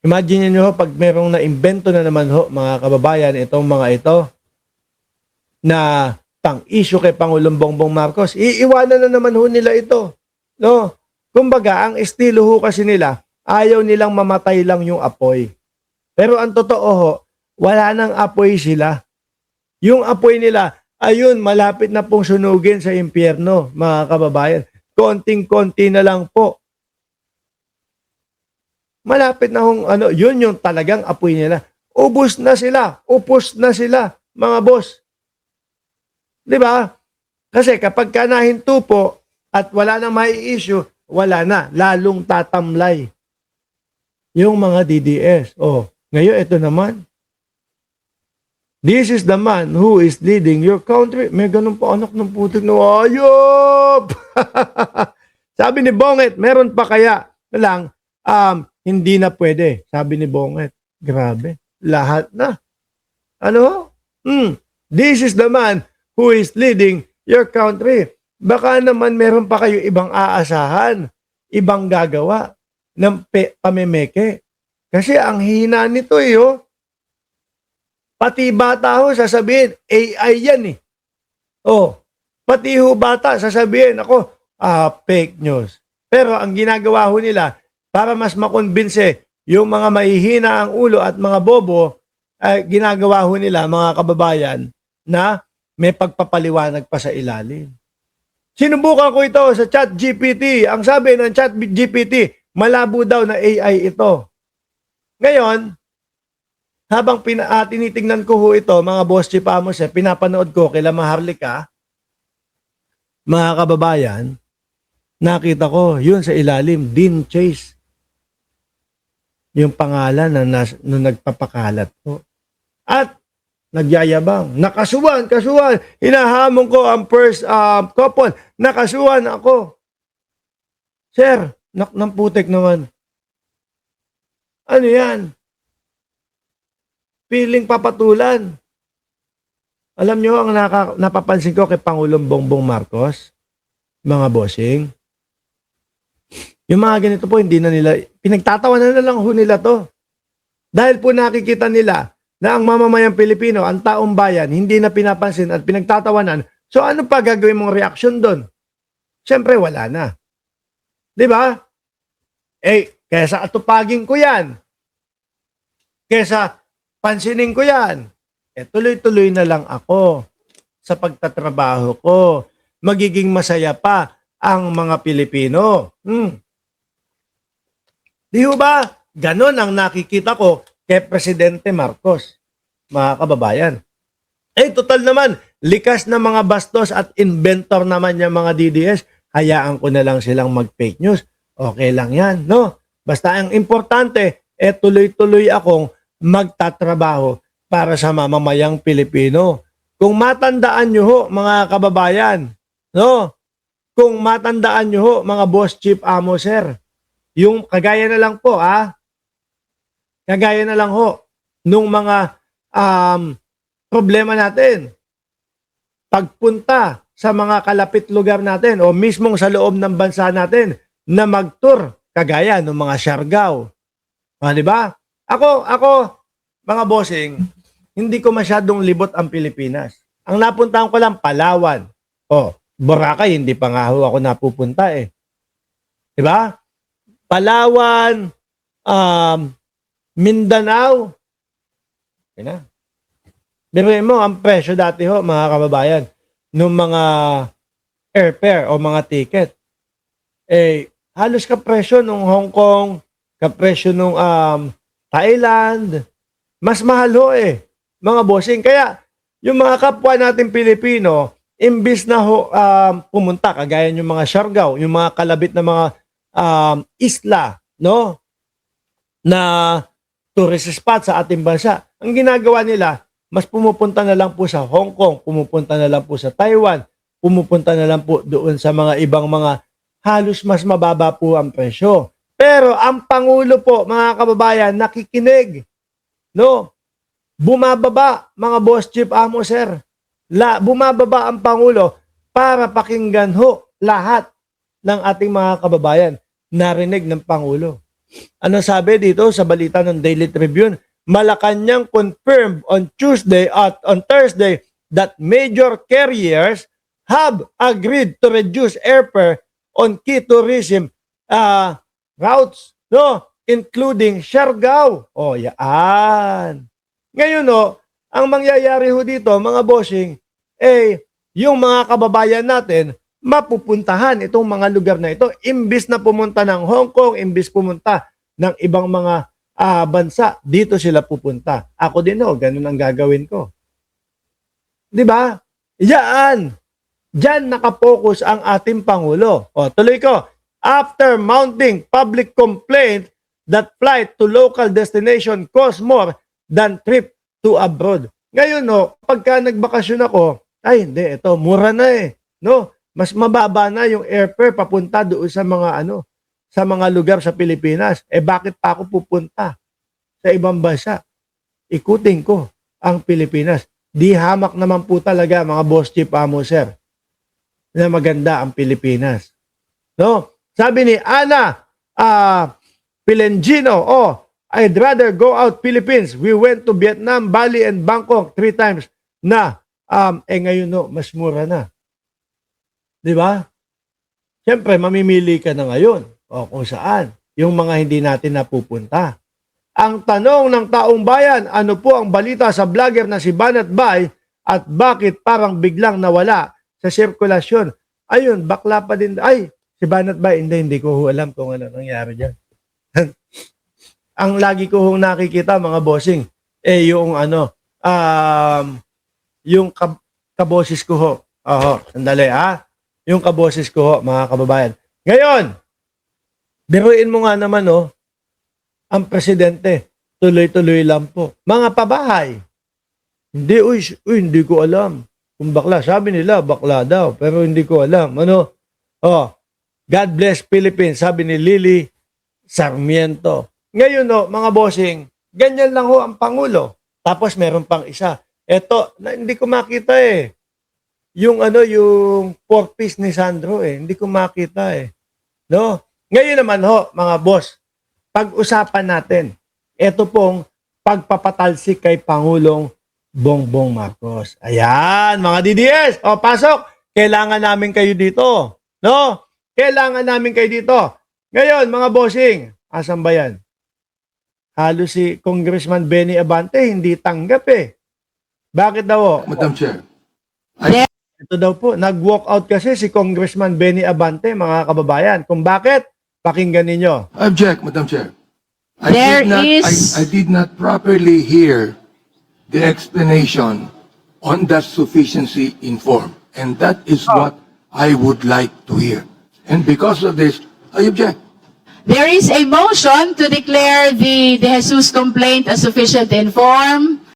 Imagine niyo ho, pag merong naimbento na naman ho, mga kababayan, itong mga ito, na pang-issue kay Pangulong Bongbong Marcos, iiwanan na naman ho nila ito. No? Kumbaga, ang estilo ho kasi nila, ayaw nilang mamatay lang yung apoy. Pero ang totoo ho, wala nang apoy sila. Yung apoy nila, ayun, malapit na pong sunugin sa impyerno, mga kababayan. Konting-konti na lang po. Malapit na hong, yun yung talagang apoy nila. Ubus na sila, upos na sila, mga boss. Di ba? Kasi kapag ka nahinto po at wala nang mai-issue, wala na, lalong tatamlay yung mga DDS. Oh, ngayon ito naman. This is the man who is leading your country. May ganun pa anak ng putik na ayop. Sabi ni Bonget, meron pa kaya na lang, hindi na pwede. Sabi ni Bonget, grabe, lahat na. Ano? This is the man who is leading your country. Baka naman meron pa kayo ibang aasahan, ibang gagawa ng pamemeke. Kasi ang hina nito pati bata ho sasabihin, AI yan eh. Oh, pati ho bata sasabihin, fake news. Pero ang ginagawa ho nila, para mas makonbinse yung mga mahihina ang ulo at mga bobo, ginagawa ho nila, mga kababayan, na may pagpapaliwanag pa sa ilalim. Sinubukan ko ito sa ChatGPT. Ang sabi ng ChatGPT, malabo daw na AI ito. Ngayon, habang tinitingnan ko ho ito, mga boss Chief Amos, pinapanood ko kila Maharlika, mga kababayan, nakita ko, yun sa ilalim, Dean Chase. Yung pangalan na nagpapakalat po. At nagyayabang, nakasuhan, hinahamon ko ang first couple, nakasuhan ako. Sir, ng putik naman. Ano yan? Piling papatulan. Alam nyo, ang napapansin ko kay Pangulong Bongbong Marcos, mga bossing, yung mga ganito po, hindi na nila, pinagtatawanan na lang ho nila to. Dahil po nakikita nila na ang mamamayang Pilipino, ang taong bayan, hindi na pinapansin at pinagtatawanan. So ano pa gagawin mong reaksyon doon? Siyempre wala na. Di ba? Kesa atupagin ko yan. Kesa pansinin ko yan. Tuloy-tuloy na lang ako sa pagtatrabaho ko. Magiging masaya pa ang mga Pilipino. Di ba? Ganon ang nakikita ko kay Presidente Marcos, mga kababayan. Total naman, likas na mga bastos at inventor naman yung mga DDS. Hayaan ko na lang silang mag-fake news. Okay lang yan, no? Basta ang importante, tuloy-tuloy akong magtatrabaho para sa mamamayang Pilipino. Kung matandaan nyo ho, mga kababayan, no? Kung matandaan nyo ho, mga boss Chief Amos, sir, yung kagaya na lang po, kagaya na lang ho, nung mga problema natin, pagpunta sa mga kalapit lugar natin o mismong sa loob ng bansa natin na mag-tour, kagaya ng mga Siargao. Di ba? Ako, mga bossing, hindi ko masyadong libot ang Pilipinas. Ang napuntahan ko lang, Palawan. Boracay, hindi pa nga ho ako napupunta eh. Di ba? Palawan, Mindanao. Yan na. Biruin mo, ang presyo dati ho, mga kababayan, nung mga airfare o mga ticket, halos kapresyo nung Hong Kong, kapresyo nung Thailand, mas mahal ho mga bossing. Kaya, yung mga kapwa natin Pilipino, imbis na pumunta, kagaya yung mga Siargao, yung mga kalabit na mga isla, no? Na tourist spot sa ating bansa. Ang ginagawa nila, mas pumupunta na lang po sa Hong Kong, pumupunta na lang po sa Taiwan, pumupunta na lang po doon sa mga ibang mga halos mas mababa po ang presyo. Pero ang Pangulo po, mga kababayan, nakikinig. No? Bumababa, mga boss Chief Amos, sir. Bumababa ang Pangulo para pakinggan ho lahat ng ating mga kababayan. Narinig ng Pangulo. Ano sabi dito sa balita ng Daily Tribune? Malacanang confirmed on Tuesday at on Thursday that major carriers have agreed to reduce airfare on key tourism routes, no, including Siargao. Oh, yaan. Ngayon, no, ang mangyayari ho dito, mga bossing, yung mga kababayan natin, mapupuntahan itong mga lugar na ito. Imbis na pumunta ng Hong Kong, imbis pumunta ng ibang mga bansa, dito sila pupunta. Ako din ho, ganun ang gagawin ko. Di ba? Yan. Diyan nakapokus ang ating Pangulo. O, tuloy ko. After mounting public complaint that flight to local destination cost more than trip to abroad. Ngayon, no, pagka nagbakasyon ako, ay, hindi, ito, mura na eh. No? Mas mababa na yung airfare papunta doon sa mga sa mga lugar sa Pilipinas. Bakit pa ako pupunta sa ibang bansa? Ikutin ko ang Pilipinas. Di hamak naman po talaga, mga boss chief amo, sir, na maganda ang Pilipinas. No? Sabi ni Ana Pilengino, I'd rather go out Philippines. We went to Vietnam, Bali, and Bangkok 3 times na. Ngayon, no, mas mura na. Di ba? Siyempre, mamimili ka na ngayon. O kung saan. Yung mga hindi natin napupunta. Ang tanong ng taong bayan, ano po ang balita sa vlogger na si Banat Bay at bakit parang biglang nawala sa sirkulasyon? Ayun, bakla pa din. Ay, si Banat Bay, hindi ko alam kung ano nangyari dyan. Ang lagi ko hong nakikita, mga bossing, yung yung kaboses ko ho. Sandali yung kaboses ko ho, mga kababayan. Ngayon, biruin mo nga naman ang presidente, tuloy-tuloy lang po. Mga pabahay, hindi ko alam kung bakla. Sabi nila, bakla daw, pero hindi ko alam. God bless Philippines, sabi ni Lily Sarmiento. Ngayon, mga bossing, ganyan lang ho ang Pangulo. Tapos meron pang isa. Ito, hindi ko makita yung yung 4-piece ni Sandro hindi ko makita No? Ngayon naman ho, mga boss, pag-usapan natin, ito pong pagpapatalsik kay Pangulong Bongbong Marcos. Ayan, mga DDS, pasok. Kailangan namin kayo dito. No? Kailangan namin kayo dito. Ngayon, mga bossing, asan ba yan? Halos si Congressman Benny Abante hindi tanggap Bakit daw? Madam Chair. Ito daw po, nag-walk out kasi si Congressman Benny Abante, mga kababayan. Kung bakit, pakinggan ninyo. Object, Madam Chair. There I did not properly hear the explanation on that sufficiency in form. And that is what I would like to hear. And because of this, I object. There is a motion to declare the De Jesus complaint as sufficient in form.